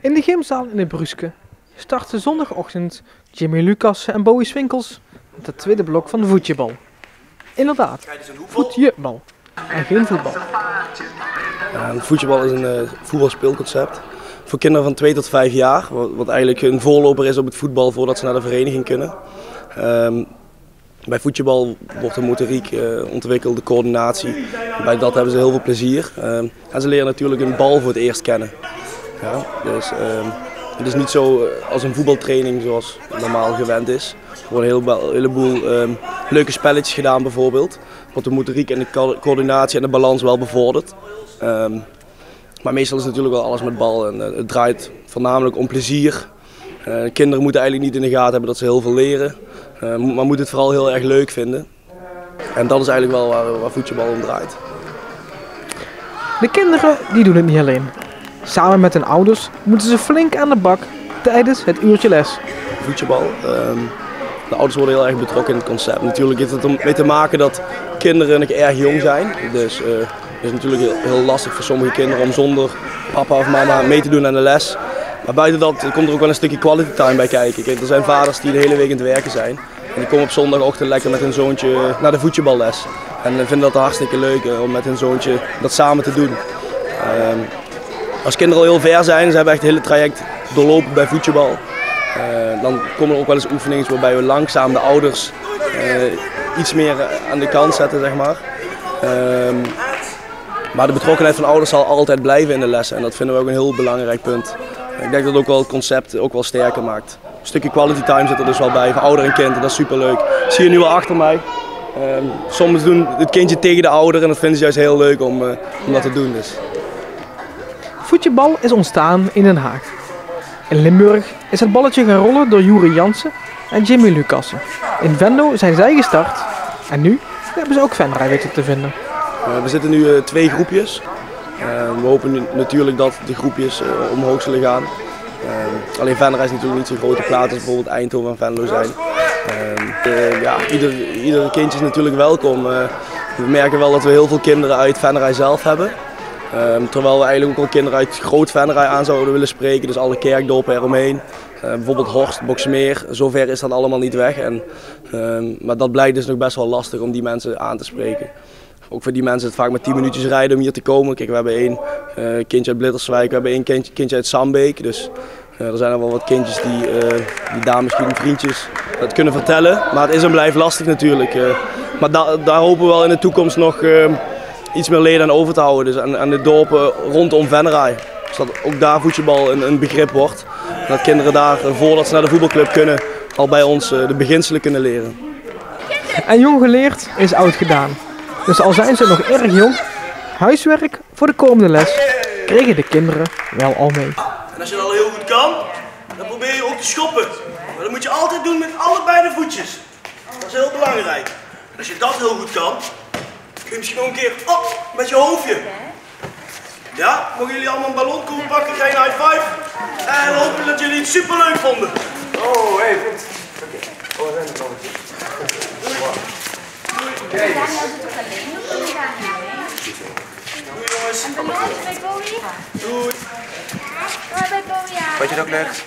In de gymzaal in de Bruske starten zondagochtend Jimmy Lucassen en Bowie Swinkels met het tweede blok van de voetjebal. Inderdaad, voetjebal en geen voetbal. Voetjebal is een voetbalspeelconcept voor kinderen van 2 tot 5 jaar, wat eigenlijk een voorloper is op het voetbal voordat ze naar de vereniging kunnen. Bij voetjebal wordt de motoriek ontwikkeld, de coördinatie. Bij dat hebben ze heel veel plezier. En ze leren natuurlijk een bal voor het eerst kennen. Ja, dus het is niet zo als een voetbaltraining zoals normaal gewend is. Er worden een heleboel leuke spelletjes gedaan bijvoorbeeld. Wordt de motoriek en de coördinatie en de balans wel bevorderd. Maar meestal is natuurlijk wel alles met bal en het draait voornamelijk om plezier. Kinderen moeten eigenlijk niet in de gaten hebben dat ze heel veel leren. Maar moeten het vooral heel erg leuk vinden. En dat is eigenlijk wel waar voetbal om draait. De kinderen die doen het niet alleen. Samen met hun ouders moeten ze flink aan de bak tijdens het uurtje les. Voetbal. De ouders worden heel erg betrokken in het concept. Natuurlijk heeft het ermee te maken dat kinderen nog erg jong zijn. Dus het is natuurlijk heel lastig voor sommige kinderen om zonder papa of mama mee te doen aan de les. Maar buiten dat komt er ook wel een stukje quality time bij kijken. Kijk, er zijn vaders die de hele week aan het werken zijn. En die komen op zondagochtend lekker met hun zoontje naar de voetballes. En vinden dat hartstikke leuk om met hun zoontje dat samen te doen. Als kinderen al heel ver zijn, ze hebben echt het hele traject doorlopen bij voetbal. Dan komen er ook wel eens oefeningen waarbij we langzaam de ouders iets meer aan de kant zetten, zeg maar. Maar de betrokkenheid van ouders zal altijd blijven in de lessen en dat vinden we ook een heel belangrijk punt. Ik denk dat het ook wel het concept ook wel sterker maakt. Een stukje quality time zit er dus wel bij voor ouder en kind en dat is superleuk. Ik zie je nu al achter mij. Soms doen het kindje tegen de ouder en dat vinden ze juist heel leuk om dat te doen. Dus. Voetjebal is ontstaan in Den Haag. In Limburg is het balletje gaan rollen door Juri Jansen en Jimmy Lucassen. In Venlo zijn zij gestart en nu hebben ze ook Venray weten te vinden. We zitten nu 2 groepjes. We hopen natuurlijk dat de groepjes omhoog zullen gaan. Alleen Venray is natuurlijk niet zo'n grote plaats als bijvoorbeeld Eindhoven en Venlo zijn. Ieder kindje is natuurlijk welkom. We merken wel dat we heel veel kinderen uit Venray zelf hebben. Terwijl we eigenlijk ook al kinderen uit Groot Venray aan zouden willen spreken, dus alle kerkdorpen eromheen. Bijvoorbeeld Horst, Boxmeer, zover is dat allemaal niet weg. Maar dat blijkt dus nog best wel lastig om die mensen aan te spreken. Ook voor die mensen is het vaak maar 10 minuutjes rijden om hier te komen. Kijk, we hebben 1 kindje uit Blitterswijk, we hebben 1 kindje uit Sambeek. Dus er zijn er wel wat kindjes die daar misschien vriendjes het kunnen vertellen. Maar het is en blijft lastig natuurlijk. Maar daar hopen we wel in de toekomst nog iets meer leden aan over te houden. Dus aan de dorpen rondom Venray. Zodat ook daar voetbal een begrip wordt. En dat kinderen daar, voordat ze naar de voetbalclub kunnen, al bij ons de beginselen kunnen leren. En jong geleerd is oud gedaan. Dus al zijn ze nog erg jong, huiswerk voor de komende les kregen de kinderen wel al mee. En als je dat al heel goed kan, dan probeer je ook te schoppen. Maar dat moet je altijd doen met allebei de voetjes. Dat is heel belangrijk. En als je dat heel goed kan, kun je misschien nog een keer op met je hoofdje. Ja, mogen jullie allemaal een ballonkoel pakken, geen high five. En hopen dat jullie het super leuk vonden. Oh, hey, goed. Oké. Oh, zijn de balletjes. Doei jongens. Een ballonnetje bij Bowie? Doei. Bij Bowie, ja. Vond je het ook leuk?